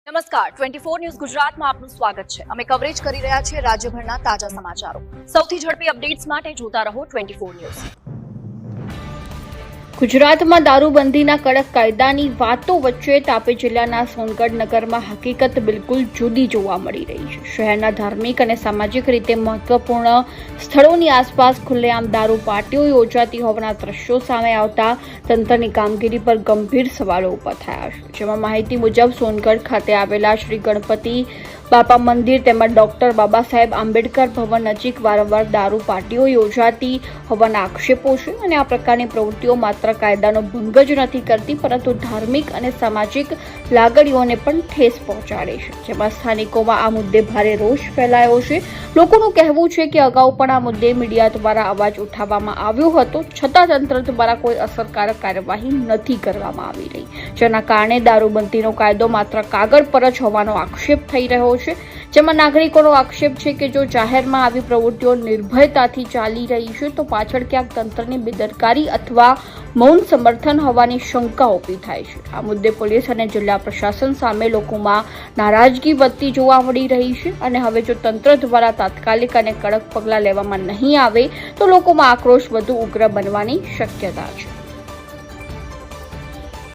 નમસ્કાર 24 ન્યૂઝ ગુજરાતમાં આપનું સ્વાગત છે। અમે કવરેજ કરી રહ્યા છીએ રાજ્યભરના તાજા સમાચારો। સૌથી ઝડપી અપડેટ્સ માટે જોતા રહો 24 ન્યૂઝ। ગુજરાતમાં દારૂબંધીના કડક કાયદાની વાતો વચ્ચે તાપી જિલ્લાના સોનગઢ નગરમાં હકીકત બિલકુલ જુદી જોવા મળી રહી છે। શહેરના ધાર્મિક અને સામાજિક રીતે મહત્વપૂર્ણ સ્થળોની આસપાસ ખુલ્લેઆમ દારૂ પાર્ટીઓ યોજાતી હોવાના દ્રશ્યો સામે આવતા તંત્રની કામગીરી પર ગંભીર સવાલો ઊભા થયા છે। જેમાં માહિતી મુજબ સોનગઢ ખાતે આવેલા શ્રી ગણપતિ બાપા મંદિર તેમજ ડોક્ટર બાબા સાહેબ આંબેડકર ભવન નજીક વારંવાર દારૂ પાર્ટીઓ યોજાતી હોવાના આક્ષેપો છે અને આ પ્રકારની પ્રવૃત્તિઓ માત્ર કાયદાનો ભંગ જ નથી કરતી પરંતુ ધાર્મિક અને સામાજિક લાગણીઓને પણ ઠેસ પહોંચાડે છે। જેમાં સ્થાનિકોમાં આ મુદ્દે ભારે રોષ ફેલાયો છે। લોકોનું કહેવું છે કે અગાઉ પણ આ મુદ્દે મીડિયા દ્વારા અવાજ ઉઠાવવામાં આવ્યો હતો, છતાં તંત્ર દ્વારા કોઈ અસરકારક કાર્યવાહી નથી કરવામાં આવી રહી, જેના કારણે દારૂબંધીનો કાયદો માત્ર કાગળ પર જ હોવાનો આક્ષેપ થઈ રહ્યો છે। જેમાં નાગરિકોનો આક્ષેપ છે કે જો જાહેરમાં આવી પ્રવૃત્તિઓ નિર્ભયતાથી ચાલી રહી છે તો પાછળ ક્યાંક તંત્રની બેદરકારી અથવા મૌન સમર્થન હોવાની શંકા ઊભી થાય છે। આ મુદ્દે પોલીસ અને જિલ્લા પ્રશાસન સામે લોકોમાં નારાજગી વધતી જોવા મળી રહી છે અને હવે જો તંત્ર દ્વારા તાત્કાલિક અને કડક પગલાં લેવામાં નહીં આવે તો લોકોમાં આક્રોશ વધુ ઉગ્ર બનવાની શક્યતા છે।